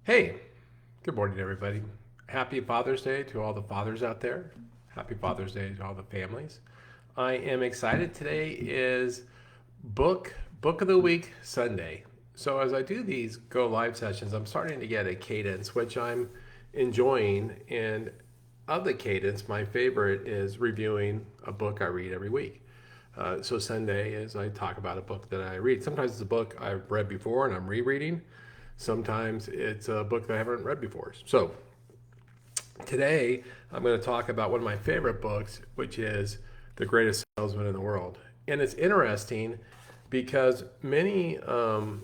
Hey, good morning, everybody. Happy Father's Day to all the fathers out there. Happy Father's Day to all the families. I am excited. Today is book of the week Sunday. So as I do these go live sessions, I'm starting to get a cadence, which I'm enjoying. And of the cadence, my favorite is reviewing a book I read every week. So Sunday is I talk about a book that I read. Sometimes it's a book I've read before and I'm rereading. Sometimes it's a book that I haven't read before. So today I'm going to talk about one of my favorite books, which is The Greatest Salesman in the World. And it's interesting because many of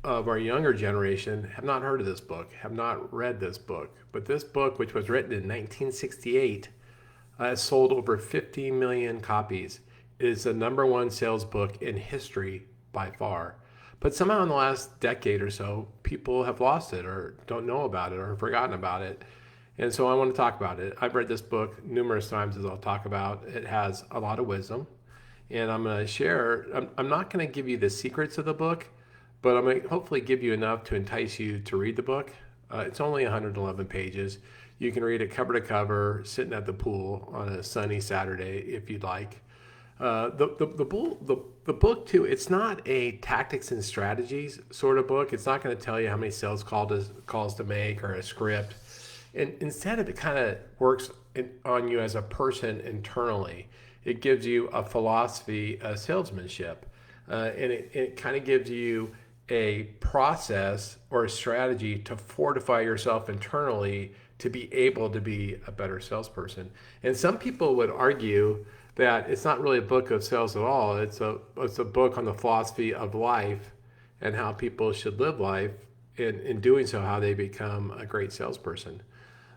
our younger generation have not heard of this book, have not read this book. But this book, which was written in 1968, has sold over 50 million copies. It is the number one sales book in history by far. But somehow in the last decade or so, people have lost it or don't know about it or have forgotten about it. And so I want to talk about it. I've read this book numerous times, as I'll talk about. It has a lot of wisdom. And I'm going to share, I'm not going to give you the secrets of the book, but I'm going to hopefully give you enough to entice you to read the book. It's only 111 pages. You can read it cover to cover, sitting at the pool on a sunny Saturday if you'd like. The book too. It's not a tactics and strategies sort of book. It's not going to tell you how many calls to make or a script. And instead, it kind of works on you as a person internally. It gives you a philosophy of salesmanship, and it kind of gives you a process or a strategy to fortify yourself internally to be able to be a better salesperson. And some people would argue that it's not really a book of sales at all. It's a book on the philosophy of life and how people should live life. In doing so, how they become a great salesperson.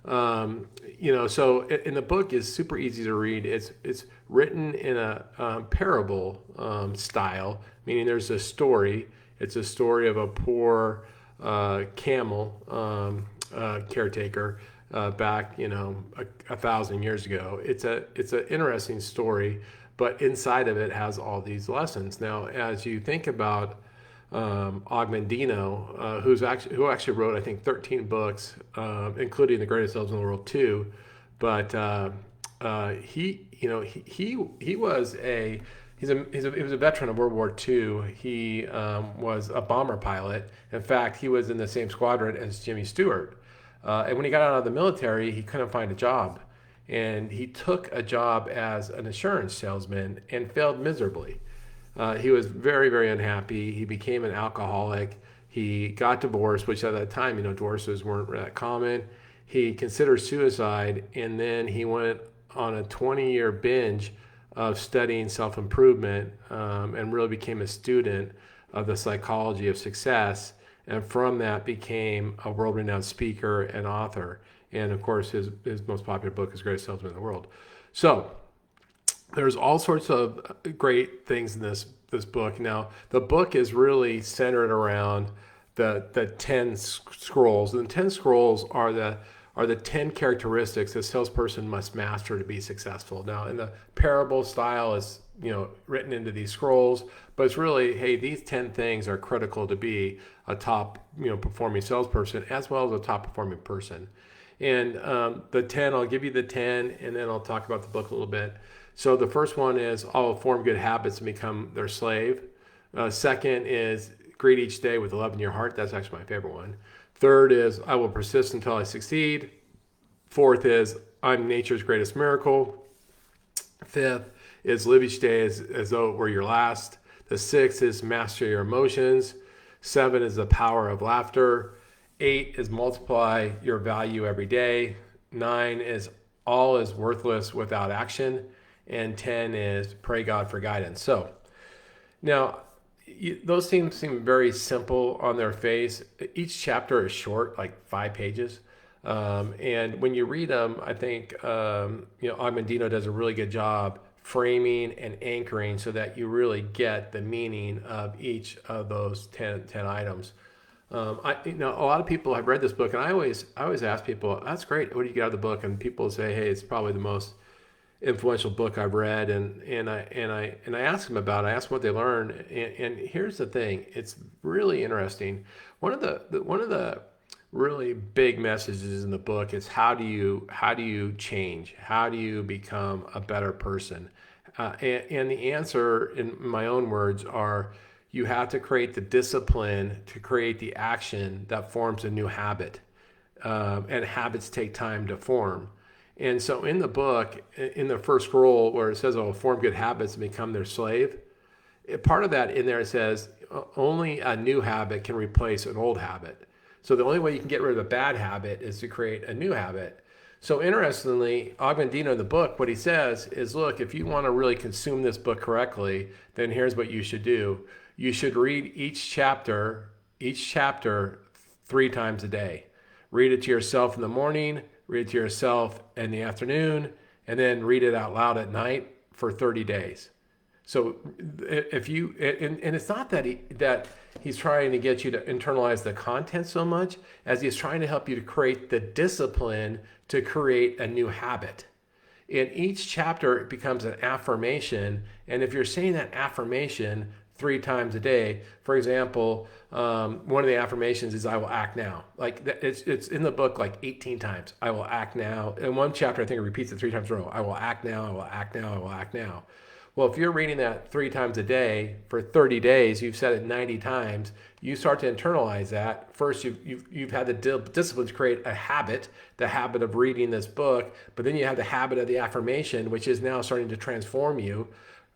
So in the book is super easy to read. It's written in a parable style, meaning there's a story. It's a story of a poor camel caretaker back, 1,000 years ago. It's an interesting story, but inside of it has all these lessons. Now, as you think about Ogmandino, who actually wrote, I think, 13 books, including The Greatest Salesman in the World too. But he was he was a veteran of World War II. He was a bomber pilot. In fact, he was in the same squadron as Jimmy Stewart. And when he got out of the military, he couldn't find a job. And he took a job as an insurance salesman and failed miserably. He was very, very unhappy. He became an alcoholic. He got divorced, which at that time, divorces weren't that common. He considered suicide, and then he went on a 20-year binge of studying self-improvement and really became a student of the psychology of success. And from that became a world-renowned speaker and author. And of course, his most popular book is Greatest Salesman in the World. So there's all sorts of great things in this book. Now, the book is really centered around the 10 scrolls. And the 10 scrolls are the 10 characteristics a salesperson must master to be successful. Now, in the parable style is written into these scrolls, but it's really, hey, these 10 things are critical to be a top performing salesperson as well as a top performing person. And the 10, I'll give you the 10, and then I'll talk about the book a little bit. So the first one is, I'll form good habits and become their slave. Second is, greet each day with love in your heart. That's actually my favorite one. Third is, I will persist until I succeed. Fourth is, I'm nature's greatest miracle. Fifth is, live each day as though it were your last. The sixth is, master your emotions. 7 is the power of laughter. 8 is, multiply your value every day. 9 is, all is worthless without action. And 10 is, pray God for guidance. So now those things seem very simple on their face. Each chapter is short, like 5 pages. And when you read them, I think Ogmandino does a really good job framing and anchoring so that you really get the meaning of each of those 10 items. A lot of people have read this book, and I always ask people, "That's great. What do you get out of the book?" And people say, "Hey, it's probably the most influential book I've read." And I ask them about it. I ask them what they learned. And here's the thing: it's really interesting. One of the really big messages in the book. It's how do you change? How do you become a better person? And the answer, in my own words, are you have to create the discipline to create the action that forms a new habit. And habits take time to form. And so in the book, in the first scroll where it says, "Oh, form good habits and become their slave," part of that in there it says only a new habit can replace an old habit. So the only way you can get rid of a bad habit is to create a new habit. So interestingly, Augmendino in the book, what he says is, look, if you want to really consume this book correctly, then here's what you should do. You should read each chapter 3 times a day. Read it to yourself in the morning, read it to yourself in the afternoon, and then read it out loud at night for 30 days. So if you and it's not that he's trying to get you to internalize the content so much as he's trying to help you to create the discipline to create a new habit. In each chapter, it becomes an affirmation, and if you're saying that affirmation 3 times a day, for example, one of the affirmations is "I will act now." Like it's in the book like 18 times. I will act now. In one chapter, I think it repeats it 3 times in a row. I will act now. I will act now. I will act now. Well, if you're reading that 3 times a day for 30 days, you've said it 90 times, you start to internalize that. First, you've had the discipline to create a habit, the habit of reading this book, but then you have the habit of the affirmation, which is now starting to transform you.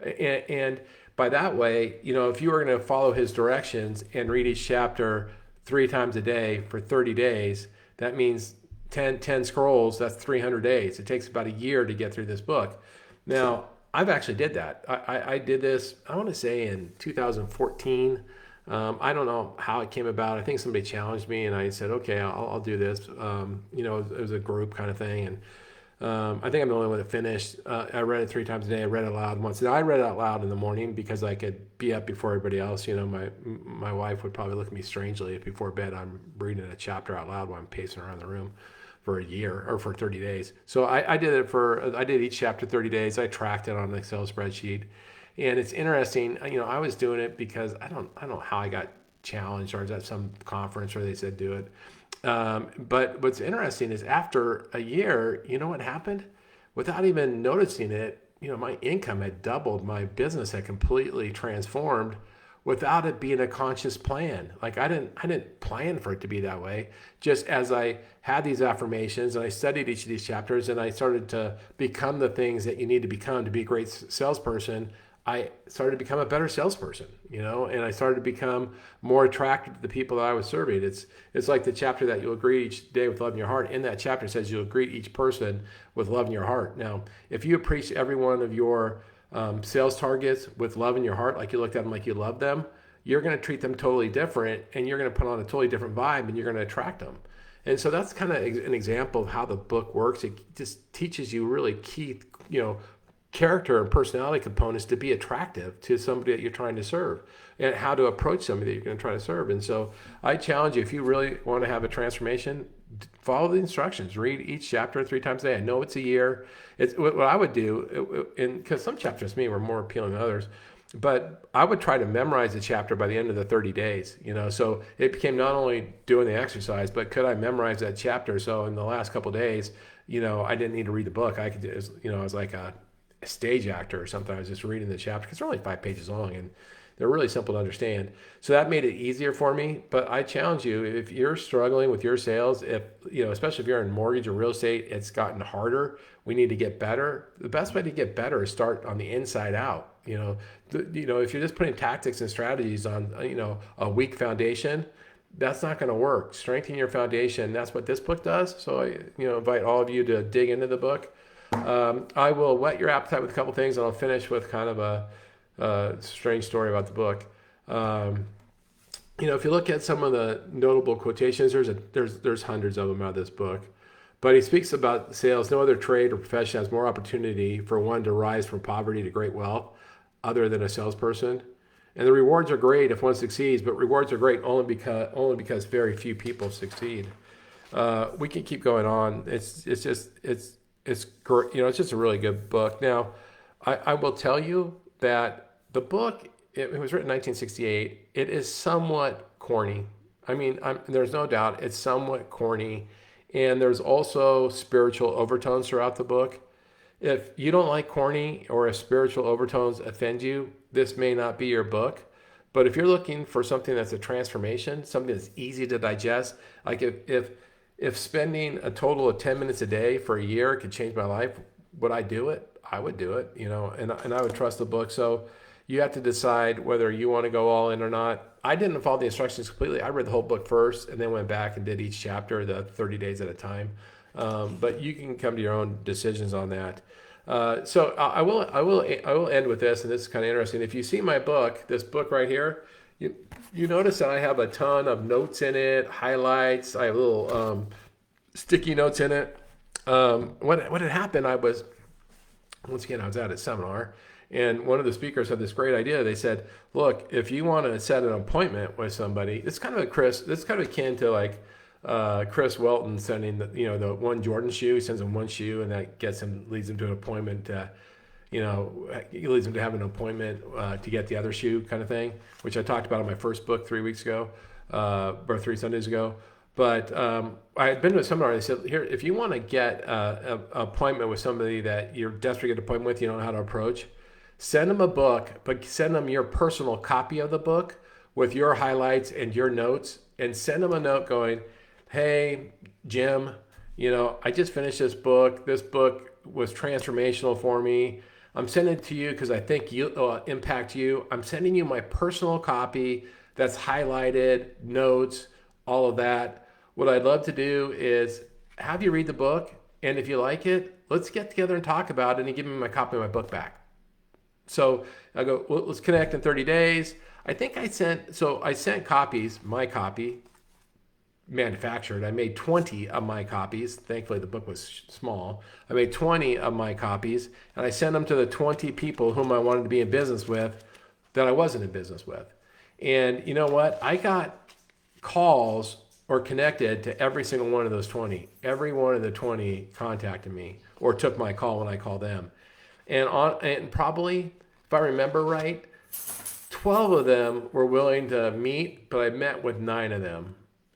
And by that way, if you were going to follow his directions and read each chapter 3 times a day for 30 days, that means 10 scrolls, that's 300 days. It takes about a year to get through this book. Now, I've actually did that. I did this, I want to say in 2014. I don't know how it came about. I think somebody challenged me and I said, okay, I'll do this. It was a group kind of thing. And I think I'm the only one that finished. I read it 3 times a day. I read it aloud once. Now, I read it out loud in the morning because I could be up before everybody else. My wife would probably look at me strangely if before bed I'm reading a chapter out loud while I'm pacing around the room for a year or for 30 days. So I did each chapter 30 days. I tracked it on an Excel spreadsheet. And it's interesting, I was doing it because I don't know how I got challenged, or was at some conference where they said do it. But what's interesting is after a year, you know what happened? Without even noticing it, my income had doubled. My business had completely transformed without it being a conscious plan. Like I didn't plan for it to be that way. Just as I had these affirmations and I studied each of these chapters and I started to become the things that you need to become to be a great salesperson, I started to become a better salesperson, and I started to become more attracted to the people that I was serving. It's like the chapter that you'll greet each day with love in your heart. In that chapter, it says you'll greet each person with love in your heart. Now, if you approach every one of your sales targets with love in your heart, like you looked at them like you love them, you're going to treat them totally different, and you're going to put on a totally different vibe, and you're going to attract them. And so that's kind of an example of how the book works. It just teaches you really key, character and personality components to be attractive to somebody that you're trying to serve, and how to approach somebody that you're going to try to serve. And so I challenge you, if you really want to have a transformation, follow the instructions. Read each chapter 3 times a day. I know it's a year. It's what I would do, because some chapters to me were more appealing than others, but I would try to memorize the chapter by the end of the 30 days. So it became not only doing the exercise, but could I memorize that chapter? So in the last couple of days, I didn't need to read the book. I could, I was like a stage actor or something. I was just reading the chapter because they're only 5 pages long and they're really simple to understand. So that made it easier for me. But I challenge you, if you're struggling with your sales, especially if you're in mortgage or real estate, it's gotten harder. We need to get better. The best way to get better is start on the inside out. If you're just putting tactics and strategies on, a weak foundation, that's not going to work. Strengthen your foundation. That's what this book does. So I, invite all of you to dig into the book. I will whet your appetite with a couple things, and I'll finish with kind of a strange story about the book. If you look at some of the notable quotations, there's hundreds of them out of this book. But he speaks about sales. No other trade or profession has more opportunity for one to rise from poverty to great wealth other than a salesperson. And the rewards are great if one succeeds, but rewards are great only because very few people succeed. We can keep going on. It's great. It's just a really good book. Now, I will tell you that the book, it was written in 1968. It is somewhat corny. I mean, there's no doubt it's somewhat corny, and there's also spiritual overtones throughout the book. If you don't like corny or if spiritual overtones offend you, this may not be your book. But if you're looking for something that's a transformation, something that's easy to digest, like if spending a total of 10 minutes a day for a year could change my life, would I do it? I would do it, and I would trust the book. So you have to decide whether you want to go all in or not. I didn't follow the instructions completely. I read the whole book first and then went back and did each chapter, the 30 days at a time. But you can come to your own decisions on that. So I will end with this, and this is kind of interesting. If you see my book, this book right here, you notice that I have a ton of notes in it, highlights. I have little sticky notes in it. What had happened? I was at a seminar, and one of the speakers had this great idea. They said, "Look, if you want to set an appointment with somebody, it's kind of akin to like Chris Welton sending the one Jordan shoe. He sends him one shoe, and that leads him to an appointment. He leads him to have an appointment to get the other shoe, kind of thing, which I talked about in my first book 3 weeks ago, or 3 Sundays ago. But I had been to a seminar, and they said, here, if you want to get an appointment with somebody that you're desperate to get an appointment with, you don't know how to approach, send them a book, but send them your personal copy of the book with your highlights and your notes, and send them a note going, hey, Jim, I just finished this book. This book was transformational for me. I'm sending it to you because I think you'll impact you. I'm sending you my personal copy that's highlighted, notes, all of that. What I'd love to do is have you read the book, and if you like it, let's get together and talk about it, and you give me my copy of my book back. So I go, well, let's connect in 30 days. I sent copies, my copy, manufactured. I made 20 of my copies. Thankfully, the book was small. I made 20 of my copies, and I sent them to the 20 people whom I wanted to be in business with that I wasn't in business with. And you know what? I got calls or connected to every single one of those 20. Every one of the 20 contacted me or took my call when I called them. And probably, if I remember right, 12 of them were willing to meet, but I met with 9 of them.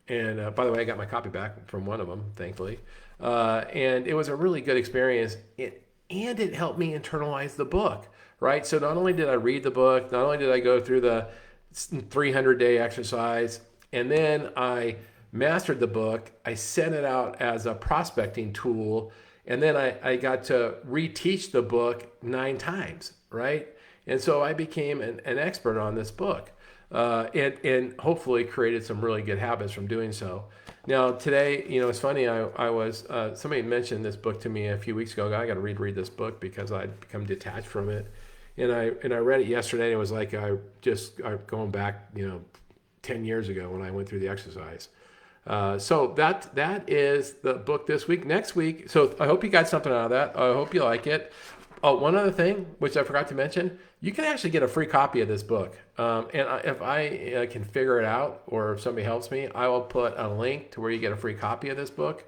And by the way, I got my copy back from one of them, thankfully. And it was a really good experience. And it helped me internalize the book, right? So not only did I read the book, not only did I go through the 300-day exercise, and then I mastered the book, I sent it out as a prospecting tool, and then I got to reteach the book 9 times, right? And so I became an expert on this book. And hopefully created some really good habits from doing so. Now today, it's funny. I was somebody mentioned this book to me a few weeks ago. I got to read this book because I'd become detached from it, and I read it yesterday. And it was like I'm going back 10 years ago when I went through the exercise. So that is the book this week. Next week, so I hope you got something out of that. I hope you like it. Oh, one other thing, which I forgot to mention, you can actually get a free copy of this book. If I can figure it out, or if somebody helps me, I will put a link to where you get a free copy of this book.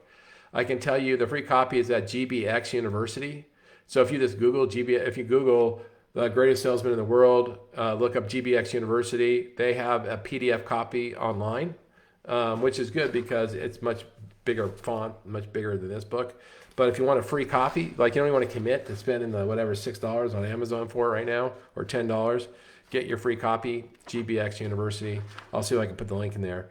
I can tell you the free copy is at GBX University. So if you just Google if you Google the greatest salesman in the world, look up GBX University, they have a PDF copy online, which is good because it's much bigger font, much bigger than this book. But if you want a free copy, like you don't even want to commit to spending the $6 on Amazon for it right now, or $10, get your free copy, GBX University. I'll see if I can put the link in there.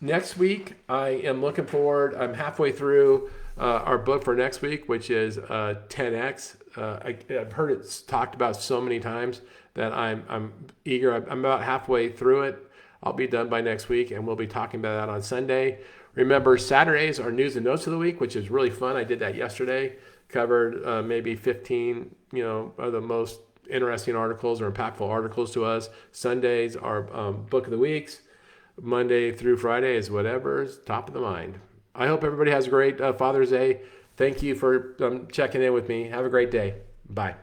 Next week, I am looking forward. I'm halfway through our book for next week, which is 10X. I've heard it talked about so many times that I'm eager. I'm about halfway through it. I'll be done by next week, and we'll be talking about that on Sunday. Remember, Saturdays are news and notes of the week, which is really fun. I did that yesterday. Covered maybe 15, of the most interesting articles or impactful articles to us. Sundays are book of the weeks. Monday through Friday is whatever's top of the mind. I hope everybody has a great Father's Day. Thank you for checking in with me. Have a great day. Bye.